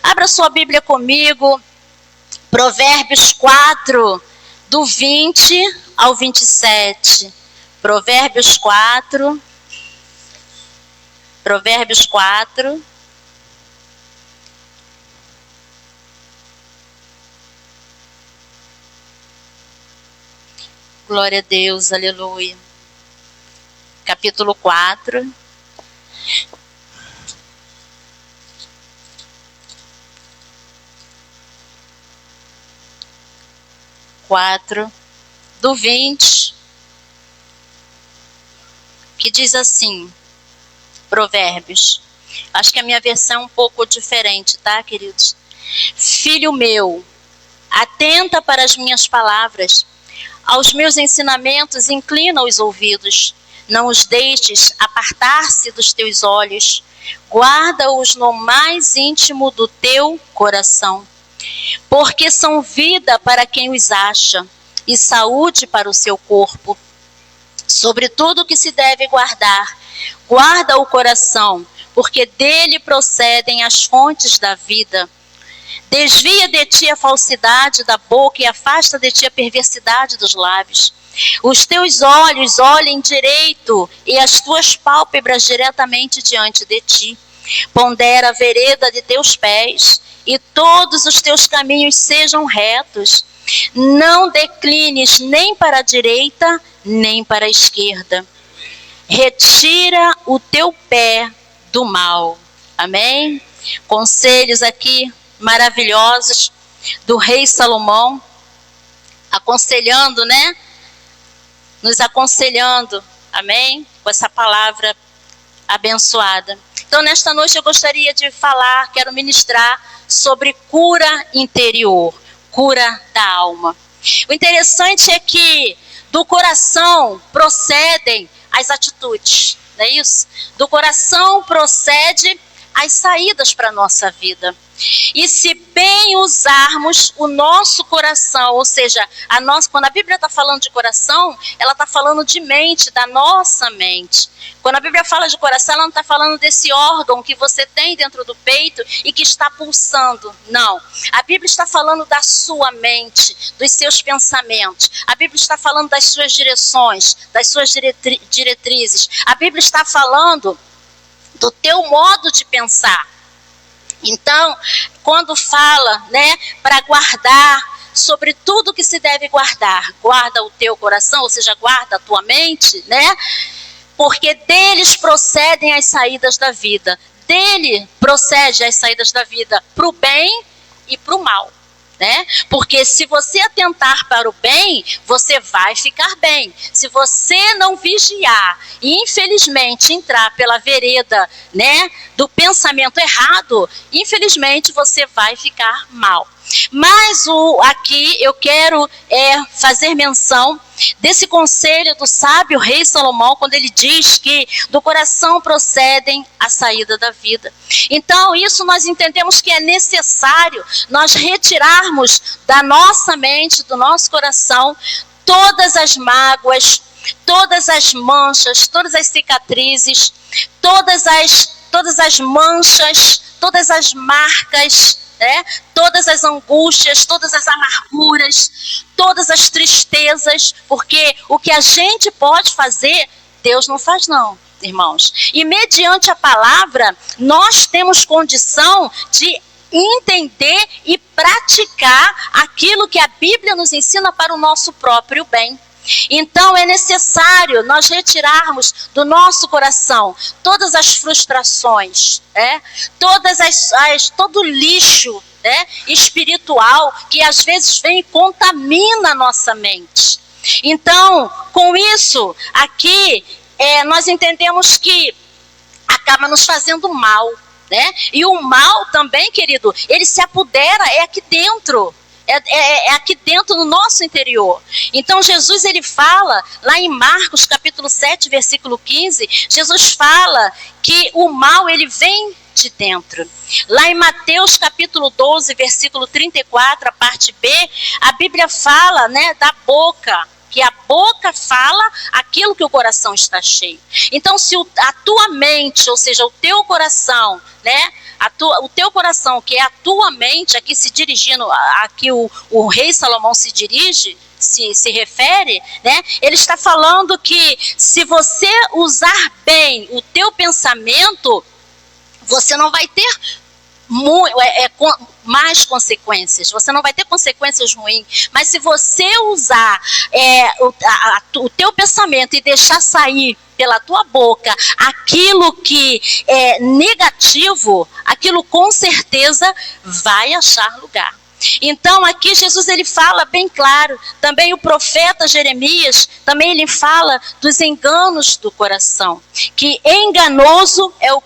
Abra sua Bíblia comigo, Provérbios 4, do 20 ao 27. Provérbios 4. Glória a Deus, aleluia. Capítulo 4. Do 20, que diz assim, Provérbios. Acho que a minha versão é um pouco diferente, tá, queridos? Filho meu, atenta para as minhas palavras, aos meus ensinamentos inclina os ouvidos, não os deixes apartar-se dos teus olhos, guarda-os no mais íntimo do teu coração, porque são vida para quem os acha e saúde para o seu corpo. Sobre tudo que se deve guardar, guarda o coração, porque dele procedem as fontes da vida. Desvia de ti a falsidade da boca e afasta de ti a perversidade dos lábios. Os teus olhos olhem direito e as tuas pálpebras diretamente diante de ti. Pondera a vereda de teus pés e todos os teus caminhos sejam retos. Não declines nem para a direita, nem para a esquerda. Retira o teu pé do mal. Amém? Conselhos aqui maravilhosos do rei Salomão, aconselhando, né? Nos aconselhando, amém? Com essa palavra abençoada. Então, nesta noite eu gostaria de falar, quero ministrar sobre cura interior, cura da alma. O interessante é que do coração procedem as atitudes, não é isso? Do coração procede as saídas para a nossa vida. E se bem usarmos o nosso coração, ou seja, quando a Bíblia está falando de coração, ela está falando de mente, da nossa mente. Quando a Bíblia fala de coração, ela não está falando desse órgão que você tem dentro do peito e que está pulsando. Não. A Bíblia está falando da sua mente, dos seus pensamentos. A Bíblia está falando das suas direções, das suas diretrizes. A Bíblia está falando do teu modo de pensar. Então, quando fala, né, para guardar sobre tudo que se deve guardar, guarda o teu coração, ou seja, guarda a tua mente, né? Porque deles procedem as saídas da vida. Dele procede as saídas da vida para o bem e para o mal. Né? Porque se você atentar para o bem, você vai ficar bem. Se você não vigiar e infelizmente entrar pela vereda, né, do pensamento errado, infelizmente você vai ficar mal. Mas aqui eu quero fazer menção desse conselho do sábio rei Salomão, quando ele diz que do coração procedem a saída da vida. Então isso nós entendemos que é necessário nós retirarmos da nossa mente, do nosso coração, todas as mágoas, todas as manchas, todas as cicatrizes, todas as manchas, todas as marcas, né? Todas as angústias, todas as amarguras, todas as tristezas, porque o que a gente pode fazer, Deus não faz não, irmãos. E mediante a palavra, nós temos condição de entender e praticar aquilo que a Bíblia nos ensina para o nosso próprio bem. Então é necessário nós retirarmos do nosso coração todas as frustrações, todo lixo, espiritual que às vezes vem e contamina a nossa mente. Então, com isso, aqui nós entendemos que acaba nos fazendo mal, né? E o mal também, querido, ele se apodera, aqui dentro. É aqui dentro no nosso interior. Então Jesus ele fala lá em Marcos capítulo 7 versículo 15, Jesus fala que o mal ele vem de dentro. Lá em Mateus capítulo 12 versículo 34, a parte B, a Bíblia fala, né, da boca, que a boca fala aquilo que o coração está cheio. Então, se a tua mente, ou seja, o teu coração, né, o teu coração, que é a tua mente, aqui se dirigindo, aqui o rei Salomão se dirige, se refere, né, ele está falando que se você usar bem o teu pensamento, você não vai ter mais consequências, você não vai ter consequências ruins, mas se você usar o teu pensamento e deixar sair pela tua boca aquilo que é negativo, aquilo com certeza vai achar lugar. Então aqui Jesus ele fala bem claro, também o profeta Jeremias, também ele fala dos enganos do coração, que enganoso é o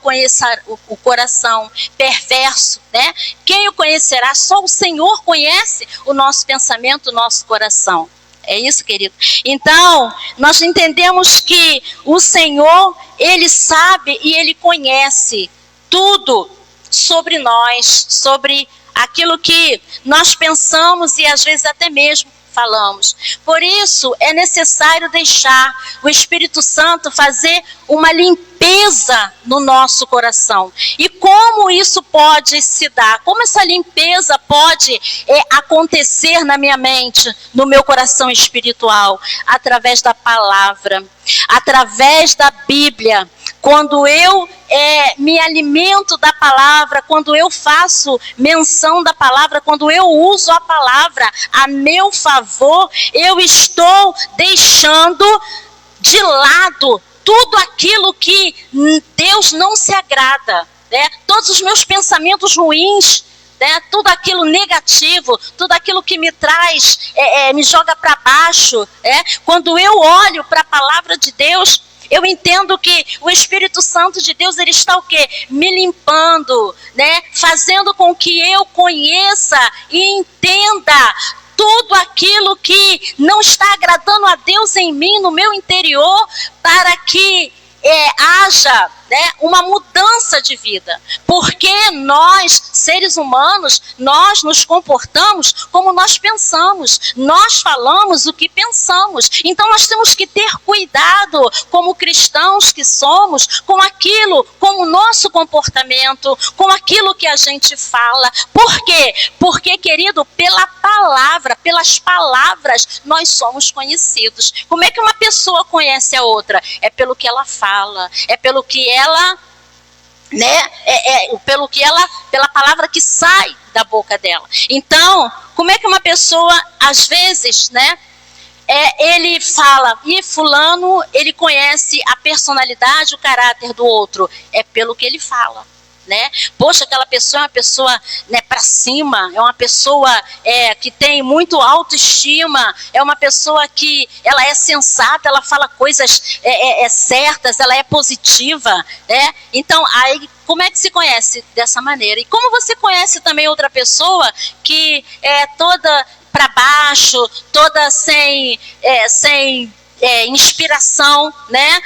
coração, perverso, né? Quem o conhecerá? Só o Senhor conhece o nosso pensamento, o nosso coração. É isso, querido. Então, nós entendemos que o Senhor, ele sabe e ele conhece tudo sobre nós, sobre aquilo que nós pensamos e às vezes até mesmo falamos. Por isso é necessário deixar o Espírito Santo fazer uma limpeza no nosso coração. E como isso pode se dar? Como essa limpeza pode acontecer na minha mente, no meu coração espiritual? Através da palavra, através da Bíblia. Quando eu me alimento da palavra, quando eu faço menção da palavra, quando eu uso a palavra a meu favor, eu estou deixando de lado tudo aquilo que Deus não se agrada, né? Todos os meus pensamentos ruins, né? Tudo aquilo negativo, tudo aquilo que me traz, me joga para baixo. Quando eu olho para a palavra de Deus, eu entendo que o Espírito Santo de Deus, ele está o quê? Me limpando, né? Fazendo com que eu conheça e entenda tudo aquilo que não está agradando a Deus em mim, no meu interior, para que haja, né, uma mudança de vida. Porque nós, seres humanos, nós nos comportamos como nós pensamos. Nós falamos o que pensamos. Então nós temos que ter cuidado, como cristãos que somos, com aquilo, com o nosso comportamento, com aquilo que a gente fala. Por quê? Porque, querido, pela palavra, pelas palavras, nós somos conhecidos. Como é que uma pessoa conhece a outra? É pelo que ela fala, é pelo que ela, né, pela palavra que sai da boca dela. Então, como é que uma pessoa, às vezes, né, ele fala, e fulano, ele conhece a personalidade, o caráter do outro, é pelo que ele fala. Né? Poxa, aquela pessoa é uma pessoa, né, para cima, é uma pessoa que tem muito autoestima, é uma pessoa que ela é sensata, ela fala coisas certas, ela é positiva, né? Então, aí, como é que se conhece? Dessa maneira. E como você conhece também outra pessoa que é toda para baixo, toda sem inspiração, né?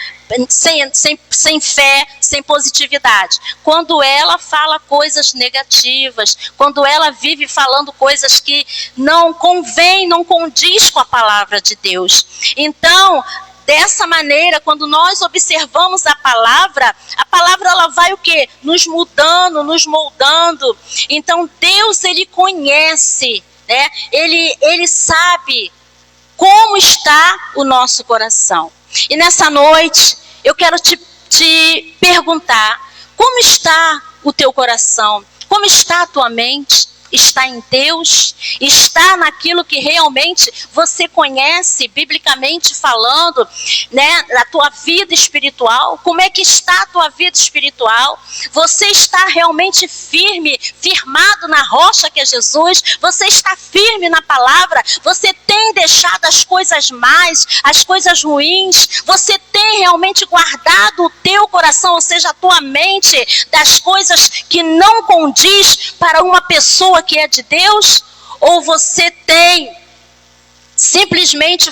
Sem fé, sem positividade. Quando ela fala coisas negativas, quando ela vive falando coisas que não convém, não condiz com a palavra de Deus. Então, dessa maneira, quando nós observamos a palavra ela vai o quê? Nos mudando, nos moldando. Então, Deus, ele conhece, né? Ele sabe como está o nosso coração. E nessa noite, eu quero te perguntar, como está o teu coração? Como está a tua mente? Está em Deus? Está naquilo que realmente você conhece, biblicamente falando, né, na tua vida espiritual? Como é que está a tua vida espiritual? Você está realmente firmado na rocha que é Jesus? Você está firme na palavra? Você tem deixado as coisas más, as coisas ruins? Você tem realmente guardado o teu coração, ou seja, a tua mente, das coisas que não condiz para uma pessoa que é de Deus? Ou você tem simplesmente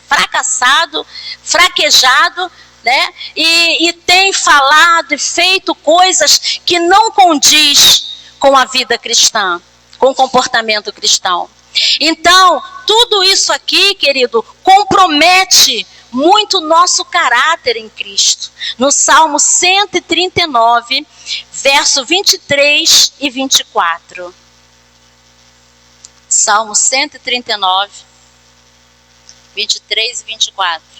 fracassado, fraquejado, né? E tem falado e feito coisas que não condiz com a vida cristã, com o comportamento cristão? Então, tudo isso aqui, querido, compromete muito o nosso caráter em Cristo. No Salmo 139, verso 23 e 24. Salmo 139, 23 e 24.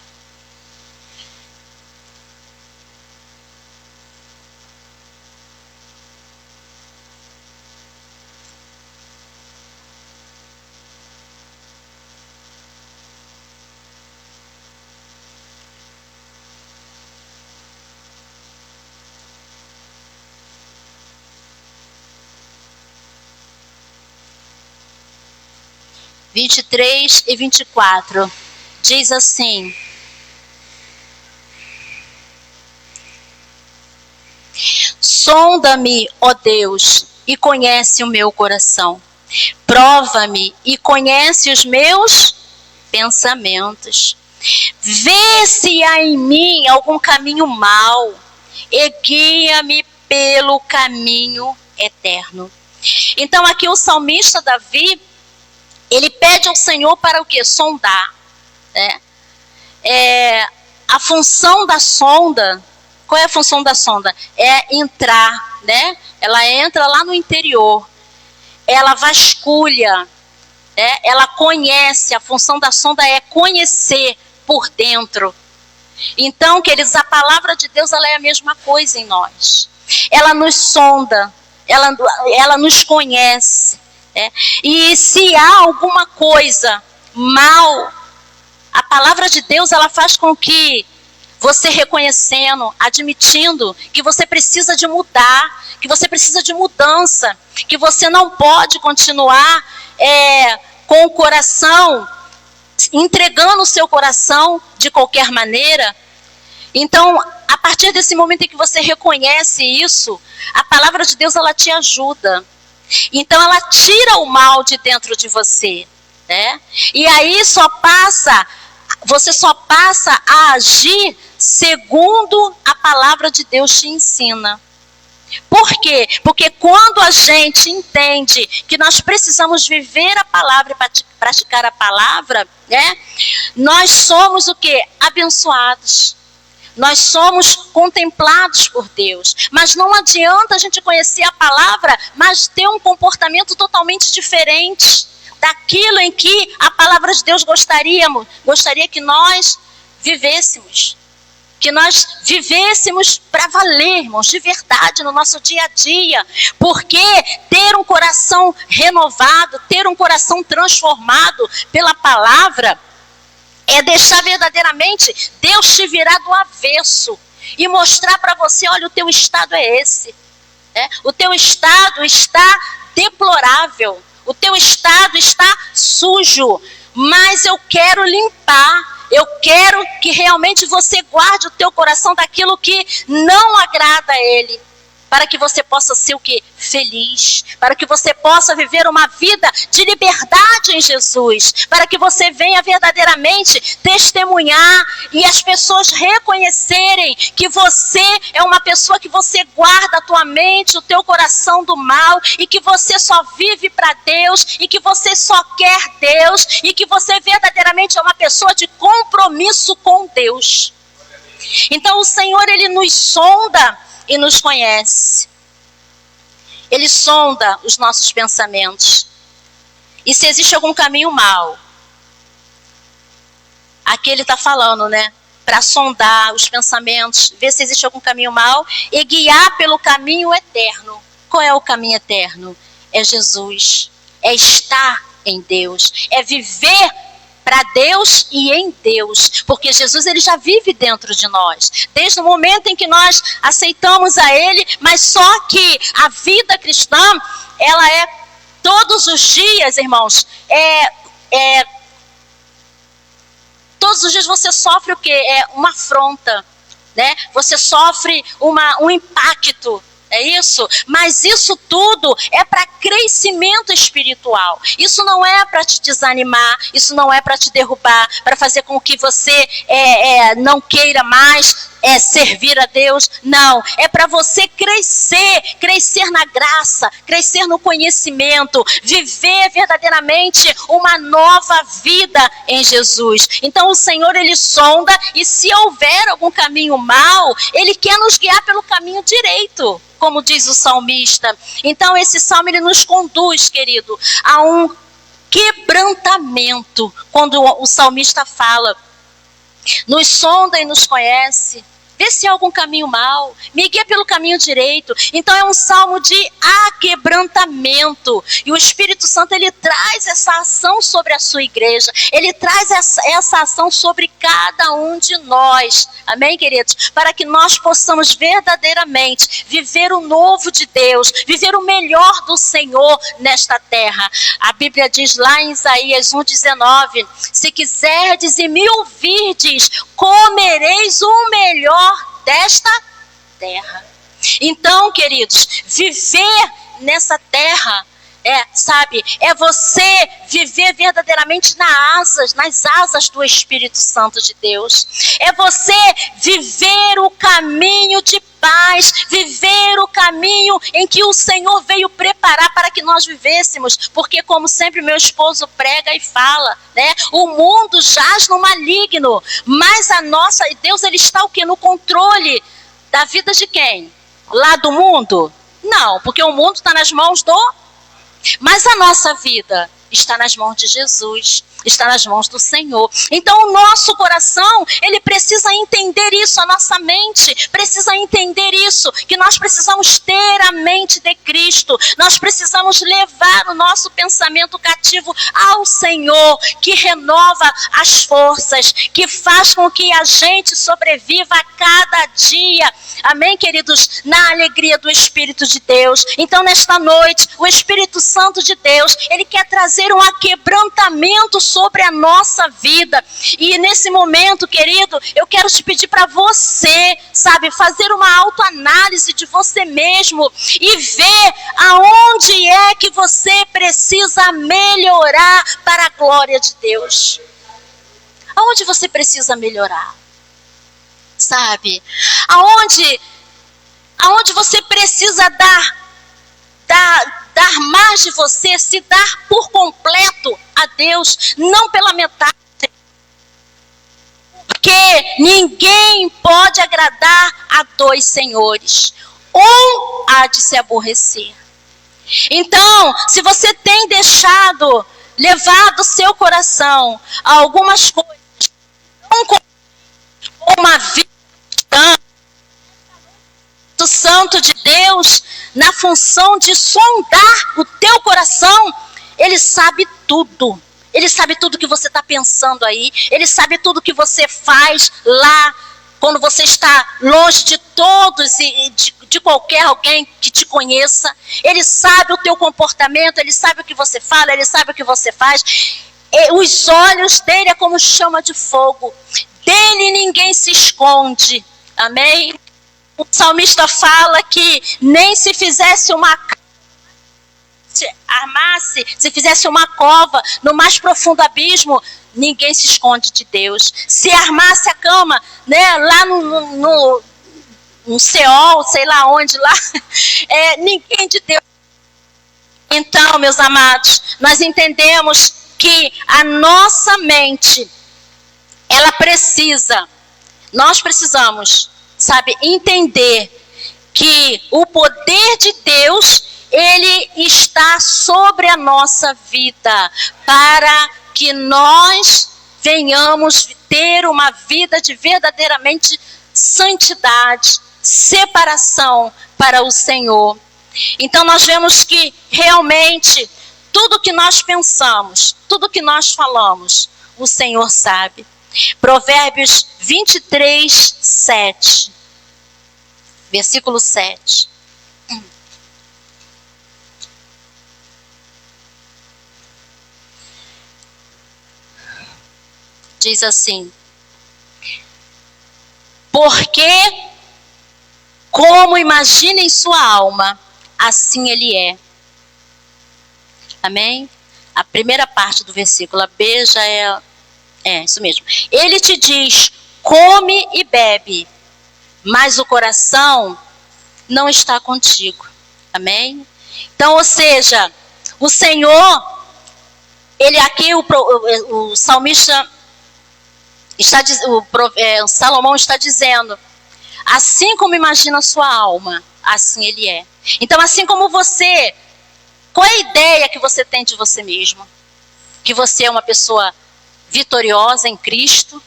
(23 e 24) diz assim: sonda-me, ó Deus, e conhece o meu coração. Prova-me e conhece os meus pensamentos. Vê se há em mim algum caminho mau e guia-me pelo caminho eterno. Então aqui o salmista Davi, ele pede ao Senhor para o quê? Sondar. Né? A função da sonda, qual é a função da sonda? É entrar, né? Ela entra lá no interior, ela vasculha, né? Ela conhece, a função da sonda é conhecer por dentro. Então, queridos, a palavra de Deus, ela é a mesma coisa em nós. Ela nos sonda, ela nos conhece. E se há alguma coisa mal, a palavra de Deus, ela faz com que você reconhecendo, admitindo que você precisa de mudar, que você precisa de mudança, que você não pode continuar com o coração, entregando o seu coração de qualquer maneira. Então, a partir desse momento em que você reconhece isso, a palavra de Deus, ela te ajuda. Então ela tira o mal de dentro de você, né? E aí você só passa a agir segundo a palavra de Deus te ensina. Por quê? Porque quando a gente entende que nós precisamos viver a palavra e praticar a palavra, né? Nós somos o quê? Abençoados. Nós somos contemplados por Deus. Mas não adianta a gente conhecer a palavra, mas ter um comportamento totalmente diferente daquilo em que a palavra de Deus gostaria que nós vivêssemos. Que nós vivêssemos para valer, irmãos, de verdade, no nosso dia a dia. Porque ter um coração renovado, ter um coração transformado pela palavra, é deixar verdadeiramente Deus te virar do avesso e mostrar para você, olha, o teu estado é esse. O teu estado está deplorável, o teu estado está sujo, mas eu quero limpar, eu quero que realmente você guarde o teu coração daquilo que não agrada a Ele. Para que você possa ser o quê? Feliz. Para que você possa viver uma vida de liberdade em Jesus. Para que você venha verdadeiramente testemunhar e as pessoas reconhecerem que você é uma pessoa que você guarda a tua mente, o teu coração do mal, e que você só vive para Deus, e que você só quer Deus, e que você verdadeiramente é uma pessoa de compromisso com Deus. Então o Senhor, Ele nos sonda e nos conhece. Ele sonda os nossos pensamentos. E se existe algum caminho mau, aqui ele está falando, né? Para sondar os pensamentos, ver se existe algum caminho mau e guiar pelo caminho eterno. Qual é o caminho eterno? É Jesus. É estar em Deus. É viver para Deus e em Deus, porque Jesus, ele já vive dentro de nós, desde o momento em que nós aceitamos a Ele, mas só que a vida cristã, ela é todos os dias, irmãos, todos os dias você sofre o quê? Uma afronta, né? Você sofre um impacto. É isso? Mas isso tudo é para crescimento espiritual. Isso não é para te desanimar, isso não é para te derrubar, para fazer com que você não queira mais servir a Deus. Não, é para você crescer na graça, crescer no conhecimento, viver verdadeiramente uma nova vida em Jesus. Então o Senhor, Ele sonda, e se houver algum caminho mau, Ele quer nos guiar pelo caminho direito, como diz o salmista. Então esse salmo, ele nos conduz, querido, a um quebrantamento, quando o salmista fala: nos sonda e nos conhece, vê se há algum caminho mau, me guia pelo caminho direito. Então é um salmo de aquebrantamento. E o Espírito Santo, ele traz essa ação sobre a sua igreja. Ele traz essa ação sobre cada um de nós. Amém, queridos? Para que nós possamos verdadeiramente viver o novo de Deus, viver o melhor do Senhor nesta terra. A Bíblia diz lá em Isaías 1,19: se quiserdes e me ouvirdes, comereis o melhor desta terra. Então, queridos, viver nessa terra é você viver verdadeiramente nas asas do Espírito Santo de Deus. É você viver o caminho de paz, viver o caminho em que o Senhor veio preparar para que nós vivêssemos. Porque, como sempre meu esposo prega e fala, né, o mundo jaz no maligno, mas Deus, ele está o quê? No controle da vida de quem? Lá do mundo? Não, porque o mundo está nas mãos mas a nossa vida está nas mãos de Jesus, está nas mãos do Senhor. Então o nosso coração, ele precisa entender isso, a nossa mente precisa entender isso, que nós precisamos ter a mente de Cristo, nós precisamos levar o nosso pensamento cativo ao Senhor, que renova as forças, que faz com que a gente sobreviva a cada dia. Amém, queridos? Na alegria do Espírito de Deus. Então nesta noite, o Espírito Santo de Deus, ele quer trazer um aquebrantamento sobre a nossa vida. E nesse momento, querido, eu quero te pedir para você, fazer uma autoanálise de você mesmo e ver aonde é que você precisa melhorar para a glória de Deus. Aonde você precisa melhorar? Aonde você precisa dar mais de você, se dar por completo a Deus, não pela metade. Porque ninguém pode agradar a dois senhores. Um há de se aborrecer. Então, se você tem levado seu coração a algumas coisas, não com uma vida cristã, do Santo de Deus, na função de sondar o teu coração, ele sabe tudo. Ele sabe tudo que você está pensando aí. Ele sabe tudo que você faz lá, quando você está longe de todos e de qualquer alguém que te conheça. Ele sabe o teu comportamento, ele sabe o que você fala, ele sabe o que você faz. Os olhos dele é como chama de fogo. Dele ninguém se esconde. Amém? O salmista fala que nem se fizesse se fizesse uma cova no mais profundo abismo, ninguém se esconde de Deus. Se armasse a cama, né, lá no Seol, sei lá onde, lá, ninguém de Deus. Então, meus amados, nós entendemos que a nossa mente, nós precisamos, entender que o poder de Deus, ele está sobre a nossa vida, para que nós venhamos ter uma vida de verdadeiramente santidade, separação para o Senhor. Então nós vemos que realmente tudo que nós pensamos, tudo que nós falamos, o Senhor sabe. Provérbios 23, 7. Versículo 7. Diz assim: porque como imagina em sua alma, assim ele é. Amém? A primeira parte do versículo, a B já é isso mesmo. Ele te diz: come e bebe, mas o coração não está contigo. Amém? Então, ou seja, o Senhor, ele aqui, o salmista, Salomão está dizendo, assim como imagina a sua alma, assim ele é. Então, assim como você, qual é a ideia que você tem de você mesmo? Que você é uma pessoa vitoriosa em Cristo?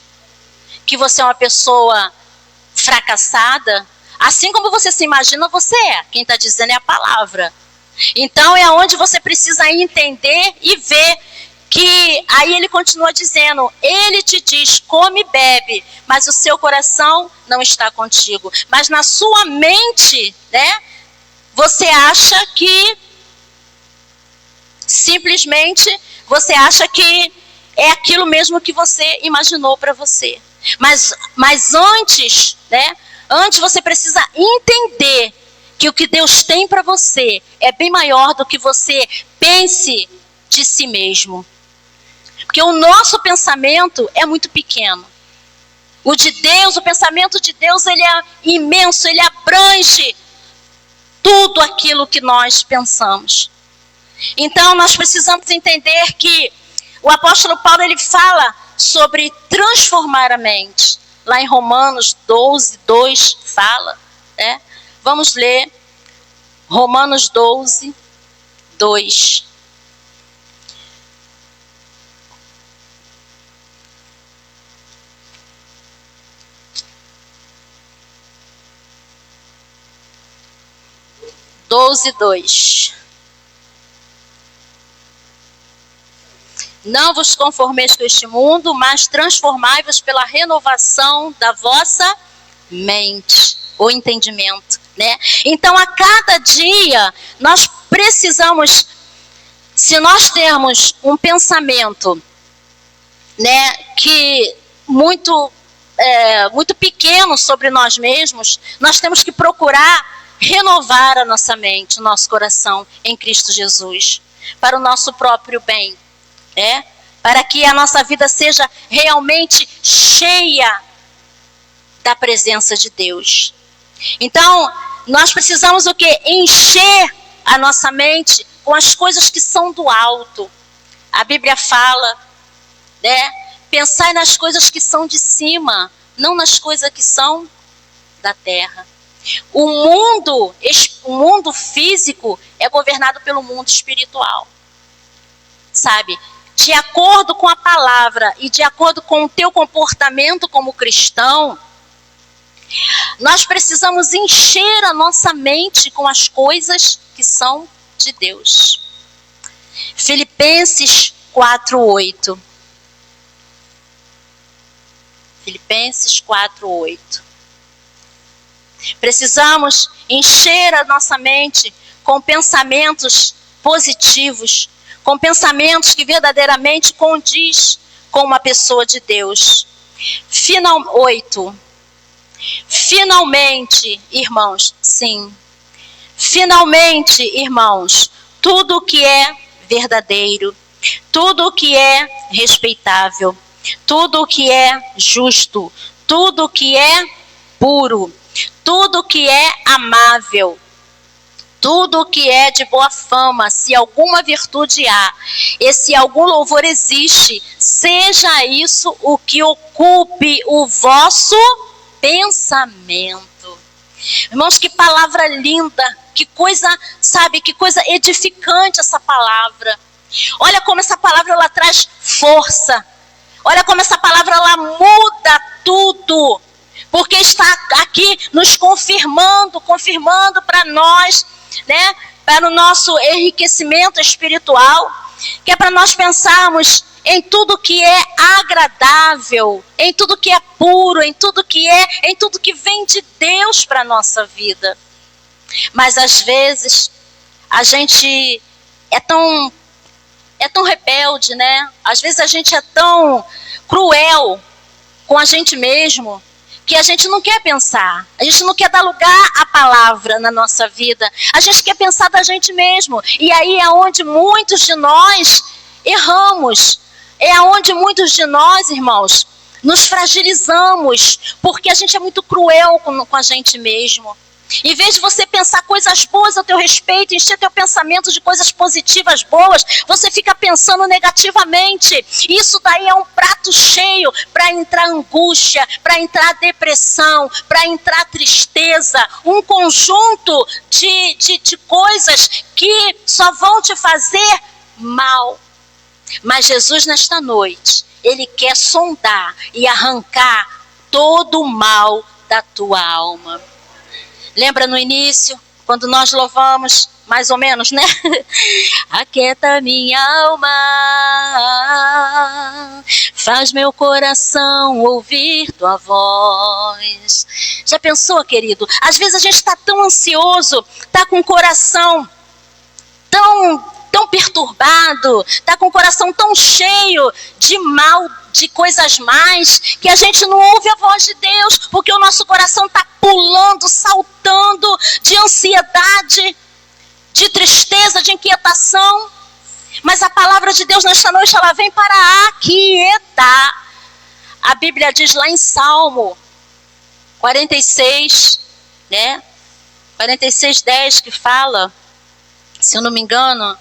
Que você é uma pessoa fracassada? Assim como você se imagina, você é. Quem está dizendo é a palavra. Então é onde você precisa entender e ver que aí ele continua dizendo, ele te diz, come e bebe, mas o seu coração não está contigo. Mas na sua mente, né, você acha que, simplesmente, você acha que é aquilo mesmo que você imaginou para você. Mas antes, né, antes você precisa entender que o que Deus tem para você é bem maior do que você pense de si mesmo. Porque o nosso pensamento é muito pequeno. O de Deus, o pensamento de Deus, ele é imenso, ele abrange tudo aquilo que nós pensamos. Então nós precisamos entender que o apóstolo Paulo, ele fala sobre transformar a mente. Lá em Romanos 12, 2 fala, né? Vamos ler Romanos 12, 2. Não vos conformeis com este mundo, mas transformai-vos pela renovação da vossa mente, ou entendimento, né? Então, a cada dia, nós precisamos, se nós temos um pensamento, né, que muito pequeno sobre nós mesmos, nós temos que procurar renovar a nossa mente, o nosso coração em Cristo Jesus, para o nosso próprio bem, né? Para que a nossa vida seja realmente cheia da presença de Deus. Então, nós precisamos o quê? Encher a nossa mente com as coisas que são do alto. A Bíblia fala, né? Pensai nas coisas que são de cima, não nas coisas que são da terra. O mundo físico é governado pelo mundo espiritual. Sabe? De acordo com a palavra e de acordo com o teu comportamento como cristão, nós precisamos encher a nossa mente com as coisas que são de Deus. Filipenses 4:8. Filipenses 4:8. Precisamos encher a nossa mente com pensamentos positivos, com pensamentos que verdadeiramente condiz com uma pessoa de Deus. 8. Finalmente, irmãos, sim. Finalmente, irmãos, tudo o que é verdadeiro, tudo o que é respeitável, tudo o que é justo, tudo o que é puro, tudo o que é amável, tudo o que é de boa fama, se alguma virtude há, e se algum louvor existe, seja isso o que ocupe o vosso pensamento. Irmãos, que palavra linda, que coisa, sabe, que coisa edificante essa palavra. Olha como essa palavra ela traz força. Olha como essa palavra ela muda tudo. Porque está aqui nos confirmando para nós, né, para o nosso enriquecimento espiritual, que é para nós pensarmos em tudo que é agradável, em tudo que é puro, em tudo que vem de Deus para a nossa vida. Mas às vezes a gente é tão rebelde, né? Às vezes a gente é tão cruel com a gente mesmo, que a gente não quer pensar, a gente não quer dar lugar à palavra na nossa vida, a gente quer pensar da gente mesmo, e aí é onde muitos de nós erramos, é onde muitos de nós, irmãos, nos fragilizamos, porque a gente é muito cruel com a gente mesmo. Em vez de você pensar coisas boas a teu respeito, encher teu pensamento de coisas positivas, boas, você fica pensando negativamente. Isso daí é um prato cheio para entrar angústia, para entrar depressão, para entrar tristeza. Um conjunto de coisas que só vão te fazer mal. Mas Jesus, nesta noite, Ele quer sondar e arrancar todo o mal da tua alma. Lembra no início, quando nós louvamos, mais ou menos, né? Aquieta minha alma, faz meu coração ouvir tua voz. Já pensou, querido? Às vezes a gente está tão ansioso, está com o coração tão perturbado, está com o coração tão cheio de mal, de coisas más, que a gente não ouve a voz de Deus, porque o nosso coração está pulando, saltando de ansiedade, de tristeza, de inquietação. Mas a palavra de Deus nesta noite, ela vem para aquietar. A Bíblia diz lá em Salmo 46, né? 46:10, que fala, se eu não me engano,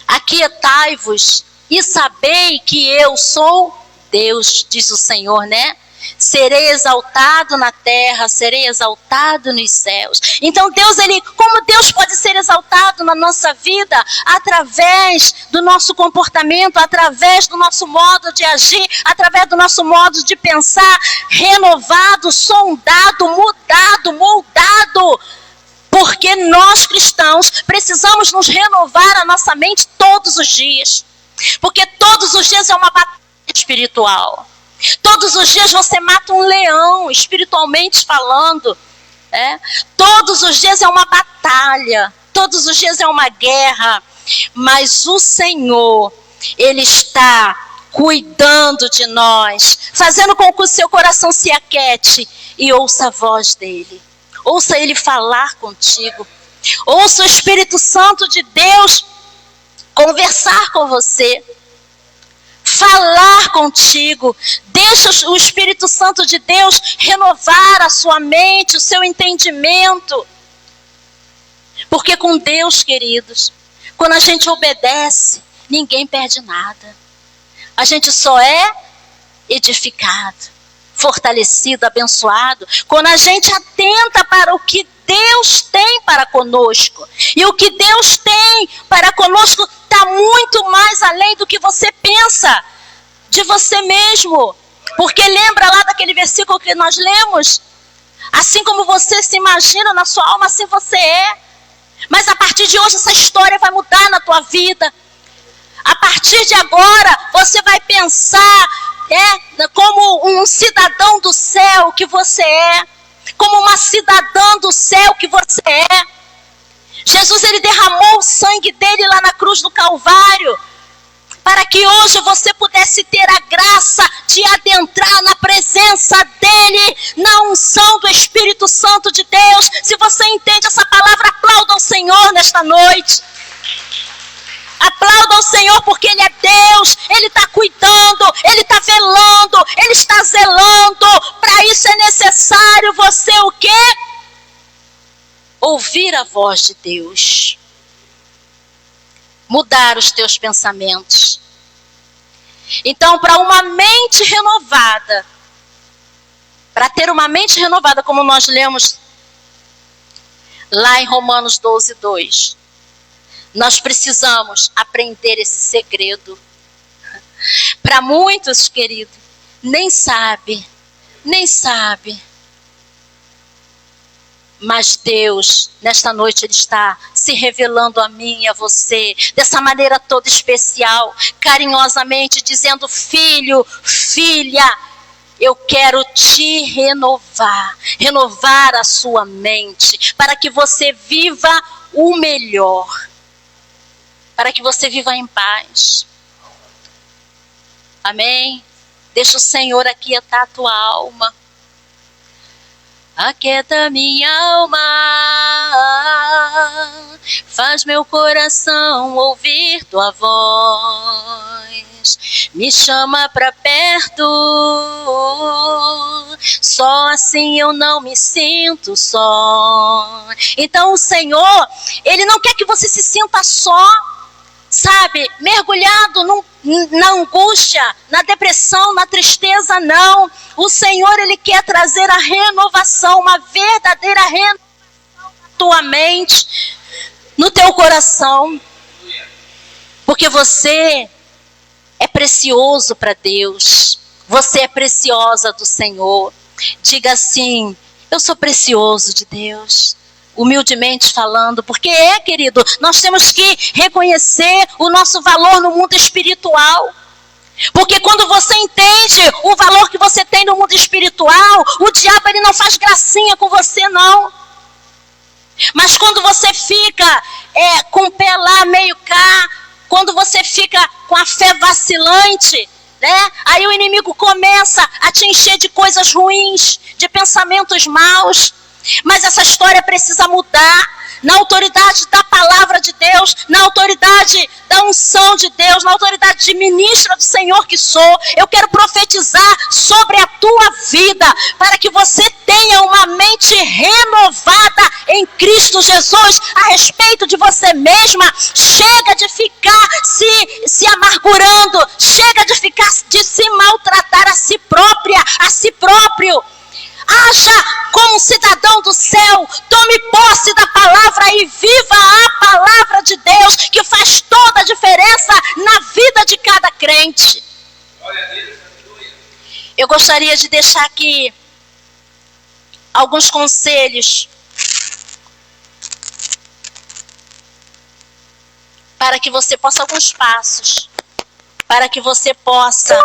aquietai-vos e sabei que eu sou Deus, diz o Senhor, né? Serei exaltado na terra, serei exaltado nos céus. Então Deus, como Deus pode ser exaltado na nossa vida? Através do nosso comportamento, através do nosso modo de agir, através do nosso modo de pensar, renovado, sondado, mudado, moldado. Porque nós cristãos precisamos nos renovar a nossa mente todos os dias. Porque todos os dias é uma batalha espiritual. Todos os dias você mata um leão, espiritualmente falando. Todos os dias é uma batalha. Todos os dias é uma guerra. Mas o Senhor, Ele está cuidando de nós, fazendo com que o seu coração se aquiete e ouça a voz dEle. Ouça Ele falar contigo. Ouça o Espírito Santo de Deus conversar com você. Falar contigo. Deixa o Espírito Santo de Deus renovar a sua mente, o seu entendimento. Porque com Deus, queridos, quando a gente obedece, ninguém perde nada. A gente só é edificado, fortalecido, abençoado, quando a gente atenta para o que Deus tem para conosco. E o que Deus tem para conosco está muito mais além do que você pensa de você mesmo. Porque lembra lá daquele versículo que nós lemos? Assim como você se imagina na sua alma, assim você é. Mas a partir de hoje essa história vai mudar na tua vida. A partir de agora você vai pensar como um cidadão do céu que você é, como uma cidadã do céu que você é. Jesus, Ele derramou o sangue dele lá na cruz do Calvário, para que hoje você pudesse ter a graça de adentrar na presença dEle, na unção do Espírito Santo de Deus. Se você entende essa palavra, aplauda ao Senhor nesta noite. Aplauda ao Senhor, porque Ele é Deus, Ele está cuidando, Ele está velando, Ele está zelando. Para isso é necessário você o quê? Ouvir a voz de Deus. Mudar os teus pensamentos. Então, para uma mente renovada, para ter uma mente renovada, como nós lemos lá em Romanos 12:2, nós precisamos aprender esse segredo. Para muitos, querido, nem sabe. Mas Deus, nesta noite, Ele está se revelando a mim e a você, dessa maneira toda especial, carinhosamente, dizendo: filho, filha, eu quero te renovar a sua mente, para que você viva o melhor, para que você viva em paz. Amém? Deixa o Senhor aquietar a tua alma. Aquieta minha alma, faz meu coração ouvir tua voz. mais. Me chama pra perto, só assim eu não me sinto só. Então o Senhor, Ele não quer que você se sinta só, sabe, mergulhado na angústia, na depressão, na tristeza, não. O Senhor, Ele quer trazer a renovação, uma verdadeira renovação na tua mente, no teu coração. Porque você é precioso para Deus. Você é preciosa do Senhor. Diga assim: eu sou precioso de Deus. Humildemente falando, porque querido, nós temos que reconhecer o nosso valor no mundo espiritual. Porque quando você entende o valor que você tem no mundo espiritual, o diabo ele não faz gracinha com você, não. Mas quando você fica com o pé lá meio cá, quando você fica com a fé vacilante, né? Aí o inimigo começa a te encher de coisas ruins, de pensamentos maus. Mas essa história precisa mudar na autoridade da palavra de Deus, na autoridade da unção de Deus, na autoridade de ministra do Senhor que sou. Eu quero profetizar sobre a tua vida, para que você tenha uma mente renovada em Cristo Jesus a respeito de você mesma. Chega de ficar se amargurando, chega de se maltratar a si própria, a si próprio. Haja como um cidadão do céu, tome posse da palavra e viva a palavra de Deus, que faz toda a diferença na vida de cada crente. Eu gostaria de deixar aqui alguns conselhos para que você possa, alguns passos, para que você possa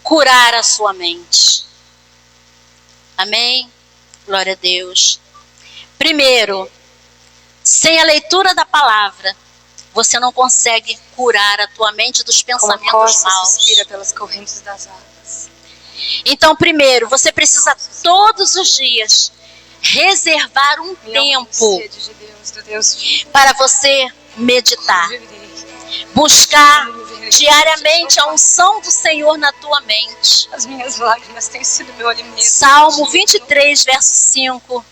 curar a sua mente. Amém? Glória a Deus. Primeiro, sem a leitura da palavra, você não consegue curar a tua mente dos pensamentos maus. Suspira pelas correntes das águas. Então, primeiro, você precisa todos os dias reservar um tempo para você meditar. Buscar diariamente a unção do Senhor na tua mente. As minhas lágrimas têm sido meu alimento. Salmo 23, verso 5.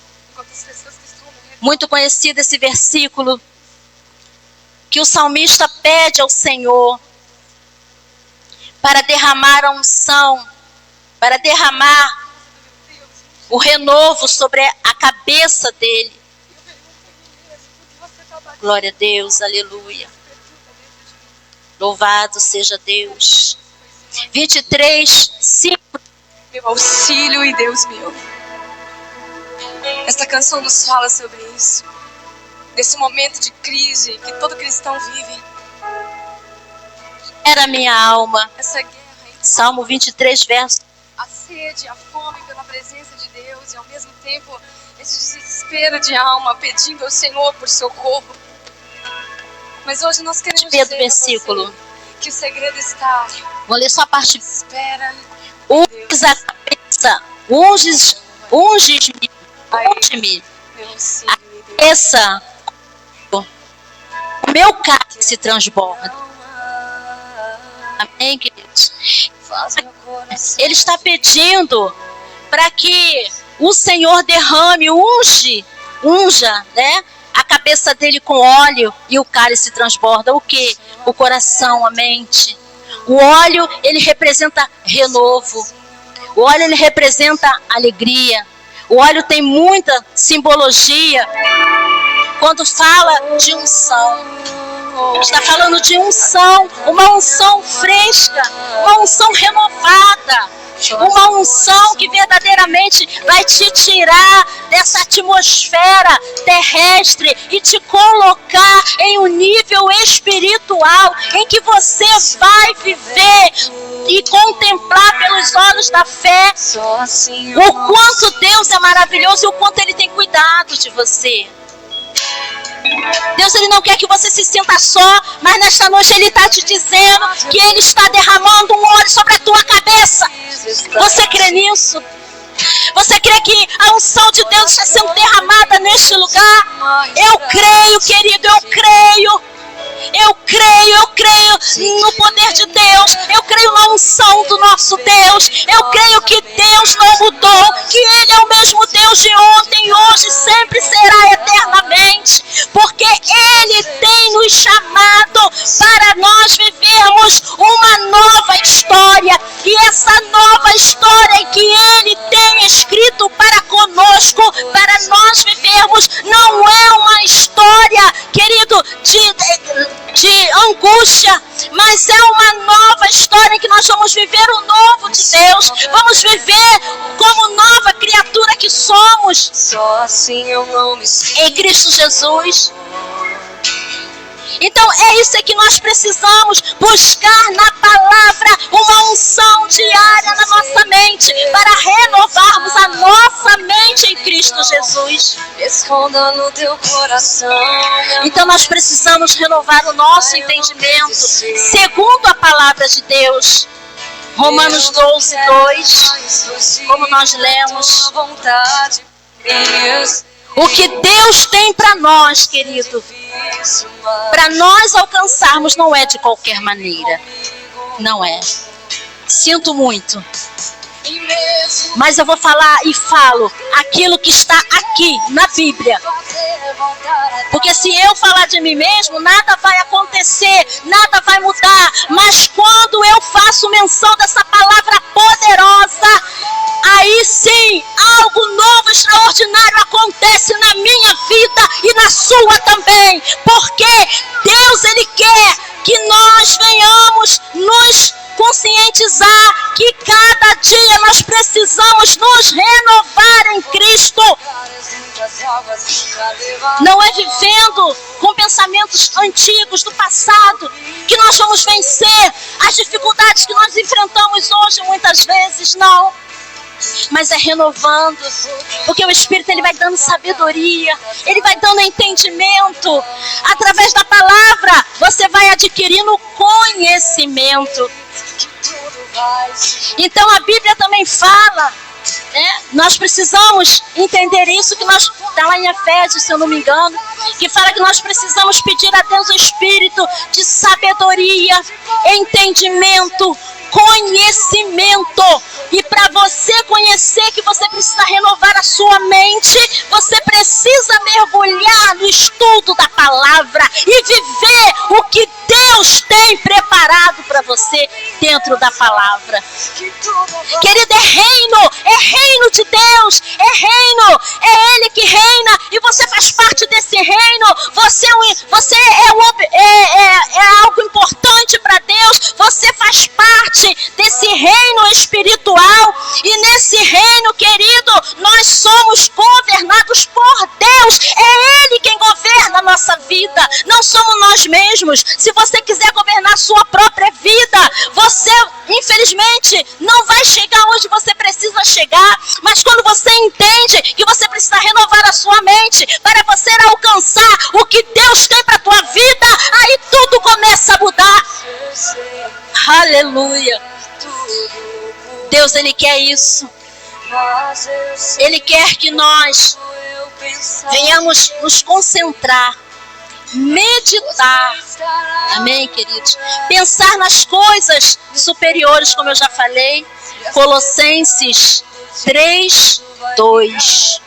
Muito conhecido esse versículo, que o salmista pede ao Senhor para derramar a unção, para derramar o renovo sobre a cabeça dele. Glória a Deus, aleluia. Louvado seja Deus. 23, 5. Meu auxílio e Deus meu. Esta canção nos fala sobre isso. Desse momento de crise que todo cristão vive. Era minha alma. Essa guerra entre Salmo 23, verso. a sede, a fome pela presença de Deus e ao mesmo tempo esse desespero de alma pedindo ao Senhor por socorro. Mas hoje nós queremos dizer versículo. Que o segredo está. Vou ler só a parte. Espera. Unges a cabeça. Unge-me. Unge-me. A cabeça. O meu cálice transborda. Amém, queridos? Ele está pedindo para que o Senhor derrame, unja, né? A cabeça dele com óleo e o cálice transborda. O que? O coração, a mente. O óleo, ele representa renovo. O óleo, ele representa alegria. O óleo tem muita simbologia quando fala de unção. Está falando de unção, uma unção fresca, uma unção renovada. Uma unção que verdadeiramente vai te tirar dessa atmosfera terrestre e te colocar em um nível espiritual em que você vai viver e contemplar pelos olhos da fé o quanto Deus é maravilhoso e o quanto Ele tem cuidado de você. Deus, Ele não quer que você se sinta só, mas nesta noite Ele está te dizendo que Ele está derramando um óleo sobre a tua cabeça. Você crê nisso? Você crê que a unção de Deus está sendo derramada neste lugar? Eu creio, querido, eu creio. poder de Deus, eu creio na unção do nosso Deus, eu creio que Deus não mudou, que Ele é o mesmo Deus de ontem, hoje, sempre será eternamente, porque Ele tem nos chamado para nós vivermos uma nova história, e essa nova história que Ele tem escrito para conosco, para nós vivermos, não é uma história, querido, de angústia, mas é uma nova história em que nós vamos viver o novo de Deus, vamos viver como nova criatura que somos Só assim eu não me em Cristo Jesus. Então é isso que nós precisamos, buscar na palavra uma unção diária na nossa mente, para renovarmos a nossa mente em Cristo Jesus. esconda no teu coração. Então nós precisamos renovar o nosso entendimento, segundo a palavra de Deus. Romanos 12, 2, como nós lemos. O que Deus tem para nós, querido, para nós alcançarmos, não é de qualquer maneira. Não é. Sinto muito. Mas eu vou falar e falo aquilo que está aqui na Bíblia. Porque se eu falar de mim mesmo, nada vai acontecer, nada vai mudar. Mas quando eu faço menção dessa palavra poderosa, aí sim, algo novo, extraordinário acontece na minha vida e na sua também. Porque Deus, Ele quer que nós venhamos nos conscientizar que cada dia nós precisamos nos renovar em Cristo. Não é vivendo com pensamentos antigos do passado que nós vamos vencer as dificuldades que nós enfrentamos hoje muitas vezes, não. Mas é renovando, porque o Espírito, ele vai dando sabedoria, ele vai dando entendimento. Através da palavra você vai adquirindo conhecimento. Então a Bíblia também fala, nós precisamos entender isso, que nós, está lá em Efésios, se eu não me engano, que fala que nós precisamos pedir a Deus o Espírito de sabedoria, entendimento, conhecimento. E para você conhecer que você precisa renovar a sua mente, você precisa mergulhar no estudo da palavra e viver o que Deus tem preparado para você dentro da palavra. Querido, é reino de Deus, é Ele que reina, e você faz parte desse reino. Você é algo importante para Deus, você faz parte desse reino espiritual, e nesse reino, querido, nós somos governados por Deus. É Ele quem governa a nossa vida, não somos nós mesmos. Se você quiser governar a sua própria vida, você infelizmente não vai chegar onde você precisa chegar. Mas quando você entende que você precisa renovar a sua mente para você alcançar o que Deus tem para a tua vida, aí tudo começa a mudar. Aleluia. Deus, Ele quer isso. Ele quer que nós venhamos nos concentrar, meditar. Amém, queridos? Pensar nas coisas superiores, como eu já falei. Colossenses 3, 2.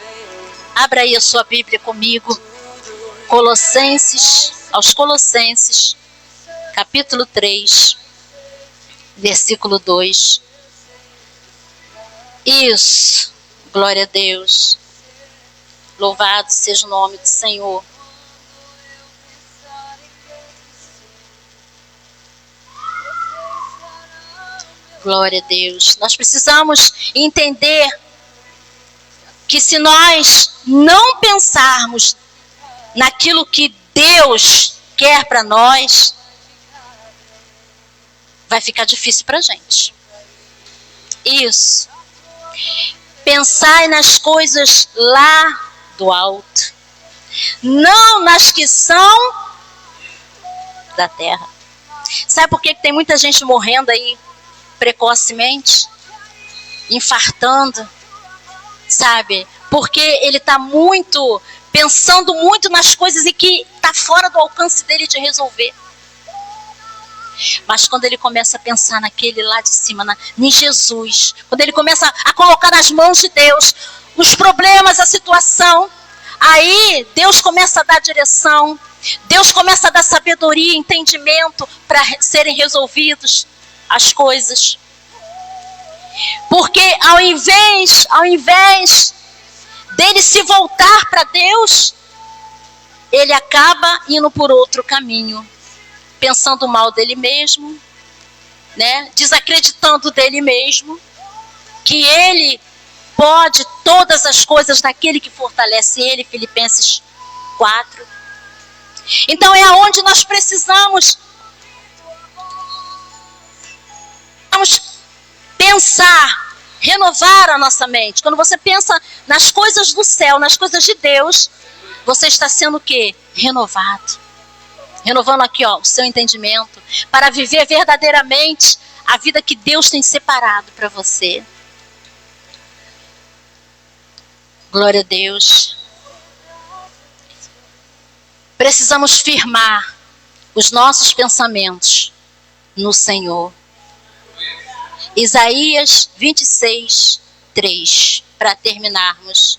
Abra aí a sua Bíblia comigo. Aos Colossenses, capítulo 3, versículo 2. Isso, glória a Deus. Louvado seja o nome do Senhor. Glória a Deus. Nós precisamos entender que se nós não pensarmos naquilo que Deus quer para nós, vai ficar difícil para a gente. Isso. Pensai nas coisas lá do alto, não nas que são da terra. Sabe por que tem muita gente morrendo aí precocemente, infartando? Sabe? Porque ele está pensando muito nas coisas e que está fora do alcance dele de resolver. Mas quando ele começa a pensar naquele lá de cima, em Jesus, quando ele começa a colocar nas mãos de Deus os problemas, a situação, aí Deus começa a dar direção, Deus começa a dar sabedoria, entendimento para serem resolvidos as coisas. Porque ao invés dele se voltar para Deus, ele acaba indo por outro caminho, pensando mal dele mesmo, né? Desacreditando dele mesmo, que ele pode todas as coisas naquele que fortalece ele, Filipenses 4. Então é aonde nós precisamos pensar, renovar a nossa mente. Quando você pensa nas coisas do céu, nas coisas de Deus, você está sendo o quê? Renovado. Renovando aqui, ó, o seu entendimento, para viver verdadeiramente a vida que Deus tem separado para você. Glória a Deus. Precisamos firmar os nossos pensamentos no Senhor. Isaías 26, 3, para terminarmos.